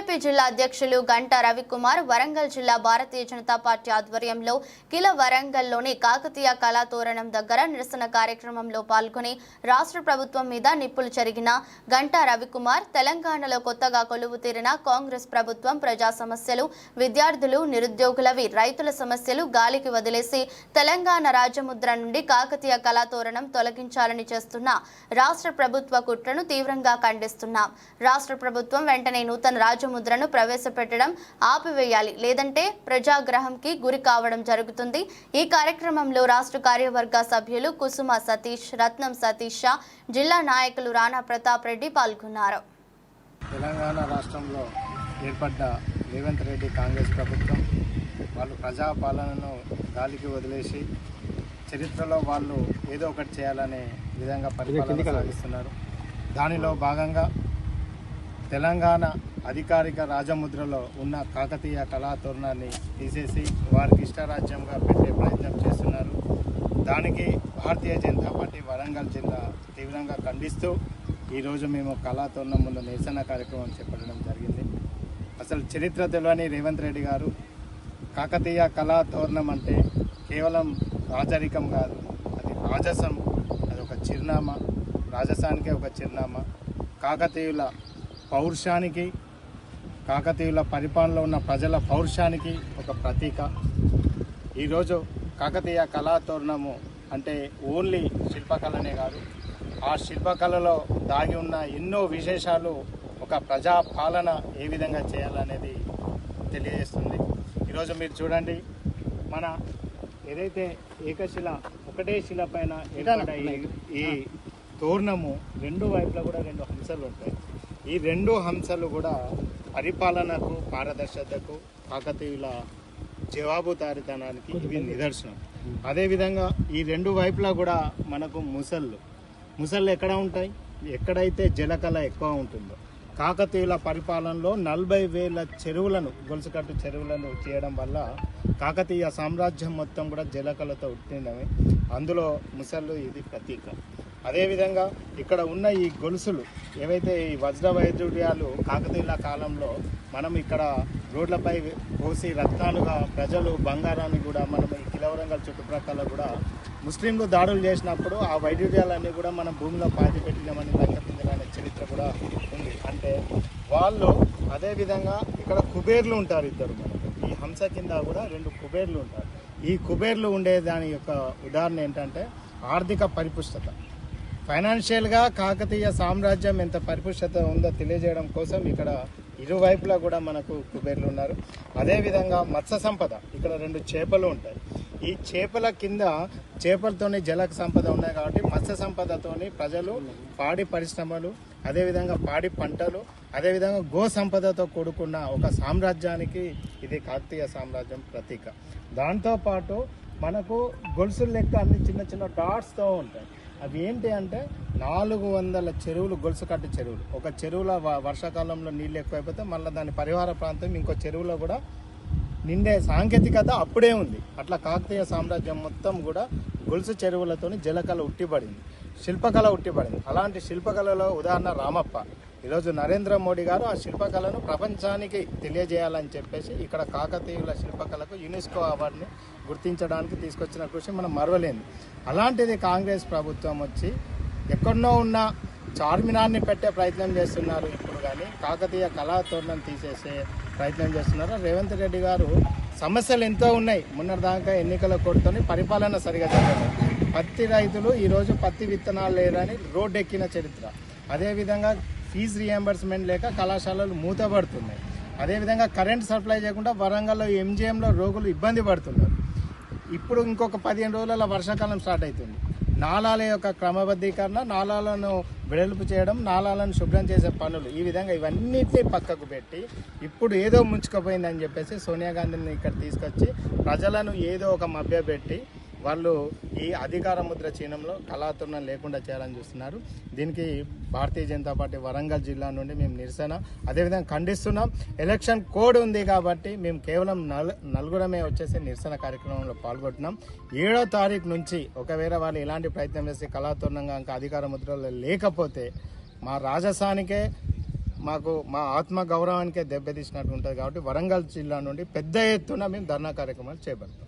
BJP జిల్లా అధ్యక్షులు గంటా రవికుమార్ వరంగల్ జిల్లా భారతీయ జనతా పార్టీ ఆధ్వర్యంలో కిల వరంగల్లోని కాకతీయ కళాతోరణం దగ్గర నిరసన కార్యక్రమంలో పాల్గొని రాష్ట్ర ప్రభుత్వం మీద నిప్పులు చెరిగిన గంటా రవికుమార్ తెలంగాణలో కొత్తగా కొలువు తీరిన కాంగ్రెస్ ప్రభుత్వం ప్రజా సమస్యలు, విద్యార్థులు, నిరుద్యోగులవి, రైతుల సమస్యలు గాలికి వదిలేసి తెలంగాణ రాజముద్ర నుండి కాకతీయ కళాతోరణం తొలగించాలని చేస్తున్న రాష్ట్ర ప్రభుత్వ కుట్రను తీవ్రంగా ఖండిస్తున్నాం. రాష్ట్ర ప్రభుత్వం వెంటనే నూతన రాజముద్రను ప్రవేశపెట్టడం ఆపివేయాలి, లేదంటే ప్రజాగ్రహంకి గురి కావడం జరుగుతుంది. ఈ కార్యక్రమంలో రాష్ట్ర కార్యవర్గ సభ్యులు కుసుమ సతీష్, రత్నం సతీష్, జిల్లా నాయకులు రాణా ప్రతాప్ రెడ్డి పాల్గొన్నారు. తెలంగాణ రాష్ట్రంలో ఏర్పడ్డ రేవంత్ రెడ్డి కాంగ్రెస్ ప్రభుత్వం వాళ్ళు ప్రజాపాలనను గాలికి వదిలేసి చరిత్రలో వాళ్ళు ఏదో ఒకటి చేయాలనే విధంగా పరిపాలన సాగిస్తున్నారు. దానిలో భాగంగా తెలంగాణ అధికారిక రాజముద్రలో ఉన్న కాకతీయ కళాతోరణాన్ని తీసేసి వారికి ఇష్టరాజ్యంగా పెట్టే ప్రయత్నం చేస్తున్నారు. దానికి భారతీయ జనతా పార్టీ వరంగల్ జిల్లా తీవ్రంగా ఖండిస్తూ ఈరోజు మేము కళాతోరణం ముందు నిరసన కార్యక్రమం చేపట్టడం జరిగింది. అసలు చరిత్ర తెలియని రేవంత్ రెడ్డి గారు కాకతీయ కళాతోరణం అంటే కేవలం రాజరికం కాదు, అది రాజసం, అది ఒక చిరునామా, రాజసానికే ఒక చిరునామా, కాకతీయుల పౌరుషానికి, కాకతీయుల పరిపాలనలో ఉన్న ప్రజల పౌరుషానికి ఒక ప్రతీక. ఈరోజు కాకతీయ కళాతోరణము అంటే ఓన్లీ శిల్పకళనే కాదు, ఆ శిల్పకళలో దాగి ఉన్న ఎన్నో విశేషాలు ఒక ప్రజా పాలన ఏ విధంగా చేయాలనేది తెలియజేస్తుంది. ఈరోజు మీరు చూడండి, మన ఏదైతే ఏకశిల ఒకటే శిల పైన ఈ తోరణము రెండు వైపులా కూడా రెండు హంసలు ఉంటాయి. ఈ రెండు హంసలు కూడా పరిపాలనకు, పారదర్శకతకు, కాకతీయుల జవాబుదారీతనానికి ఇవి నిదర్శనం. అదేవిధంగా ఈ రెండు వైపులా కూడా మనకు ముసళ్ళు ఎక్కడ ఉంటాయి? ఎక్కడైతే జలకళ ఎక్కువ ఉంటుందో. కాకతీయుల పరిపాలనలో 40,000 చెరువులను, గొలుసుకట్టు చెరువులను చేయడం వల్ల కాకతీయ సామ్రాజ్యం మొత్తం కూడా జలకళతో ఉట్టినవి. అందులో ముసళ్ళు ఇది ప్రతీక. అదేవిధంగా ఇక్కడ ఉన్న ఈ గొలుసులు ఏవైతే ఈ వజ్ర వైడూర్యాలు కాకతీయుల కాలంలో మనం ఇక్కడ రోడ్లపై పోసి రత్నాలుగా ప్రజలు బంగారాన్ని కూడా మనం ఈ కిల వరంగల్ చుట్టుప్రక్కల కూడా ముస్లింలు దాడులు చేసినప్పుడు ఆ వైడూర్యాలన్నీ కూడా మనం భూమిలో పాతి పెట్టినామని లెక్కపించాలనే చరిత్ర కూడా ఉంది. అంటే వాళ్ళు అదేవిధంగా ఇక్కడ కుబేర్లు ఉంటారు ఇద్దరు. మనకు ఈ హంస కింద కూడా 2 కుబేర్లు ఉంటారు. ఈ కుబేర్లు ఉండే దాని యొక్క ఉదాహరణ ఏంటంటే ఆర్థిక పరిపుష్టత. ఫైనాన్షియల్గా కాకతీయ సామ్రాజ్యం ఎంత పరిపుష్టత ఉందో తెలియజేయడం కోసం ఇక్కడ ఇరువైపులా కూడా మనకు కుబేర్లు ఉన్నారు. అదేవిధంగా మత్స్య సంపద, ఇక్కడ 2 చేపలు ఉంటాయి. ఈ చేపల కింద చేపలతోని జల సంపద ఉన్నాయి కాబట్టి మత్స్య సంపదతోని ప్రజలు పాడి పరిశ్రమలు, అదేవిధంగా పాడి పంటలు, అదేవిధంగా గో సంపదతో కూడుకున్న ఒక సామ్రాజ్యానికి ఇది కాకతీయ సామ్రాజ్యం ప్రతీక. దాంతోపాటు మనకు గొలుసులు లెక్క అన్ని చిన్న చిన్న డాట్స్తో ఉంటాయి. అవి ఏంటి అంటే 400 చెరువులు, గొలుసు కట్టు చెరువులు. ఒక చెరువులో వర్షాకాలంలో నీళ్ళు ఎక్కువైపోతే మళ్ళీ దాని పరివార ప్రాంతం ఇంకో చెరువులో కూడా నిండే సాంకేతికత అప్పుడే ఉంది. అట్లా కాకతీయ సామ్రాజ్యం మొత్తం కూడా గొలుసు చెరువులతోని జలకళ ఉట్టిపడింది, శిల్పకళ ఉట్టిపడింది. అలాంటి శిల్పకళలో ఉదాహరణ రామప్ప. ఈరోజు నరేంద్ర మోడీ గారు ఆ శిల్పకళను ప్రపంచానికి తెలియజేయాలని చెప్పేసి ఇక్కడ కాకతీయుల శిల్పకళకు యునెస్కో అవార్డుని గుర్తించడానికి తీసుకొచ్చిన కృషి మనం మరవలేంది. అలాంటిది కాంగ్రెస్ ప్రభుత్వం వచ్చి ఎక్కడో ఉన్న చార్మినార్ని పెట్టే ప్రయత్నం చేస్తున్నారు ఇప్పుడు, కానీ కాకతీయ కళాతోరణం తీసేసే ప్రయత్నం చేస్తున్నారు. రేవంత్ రెడ్డి గారు సమస్యలు ఎంతో ఉన్నాయి. మొన్నటిదాకా ఎన్నికల కోడ్తోని పరిపాలన సరిగా జరగలేదు. పత్తి రైతులు ఈరోజు పత్తి విత్తనాలు లేరని రోడ్డు ఎక్కిన చరిత్ర. అదేవిధంగా ఫీజు రియంబర్స్మెంట్ లేక కళాశాలలు మూతపడుతున్నాయి. అదేవిధంగా కరెంట్ సప్లై చేయకుండా వరంగల్లో ఎంజీఎంలో రోగులు ఇబ్బంది పడుతున్నారు. ఇప్పుడు ఇంకొక 15 రోజుల వర్షాకాలం స్టార్ట్ అవుతుంది. నాలాల యొక్క క్రమబద్ధీకరణ, నాలాలను వెడల్పు చేయడం, నాలాలను శుభ్రం చేసే పనులు, ఈ విధంగా ఇవన్నిటినీ పక్కకు పెట్టి ఇప్పుడు ఏదో ముంచుకుపోయిందని చెప్పేసి సోనియా గాంధీని ఇక్కడ తీసుకొచ్చి ప్రజలను ఏదో ఒక మభ్యపెట్టి వాళ్ళు ఈ అధికార ముద్ర చిహ్నంలో కళాతోరణం లేకుండా చేయాలని చూస్తున్నారు. దీనికి భారతీయ జనతా పార్టీ వరంగల్ జిల్లా నుండి మేము నిరసన అదేవిధంగా ఖండిస్తున్నాం. ఎలక్షన్ కోడ్ ఉంది కాబట్టి మేము కేవలం నలుగురమే వచ్చేసి నిరసన కార్యక్రమంలో పాల్గొంటున్నాం. 7వ తారీఖు నుంచి ఒకవేళ వాళ్ళు ఎలాంటి ప్రయత్నం చేసి కళాతోరణంగా ఇంకా అధికార ముద్రలో లేకపోతే మా రాజస్థానికే మాకు మా ఆత్మ గౌరవానికే దెబ్బతీసినట్టు ఉంటుంది. కాబట్టి వరంగల్ జిల్లా నుండి పెద్ద ఎత్తున మేము ధర్నా కార్యక్రమాలు చేపడతాం.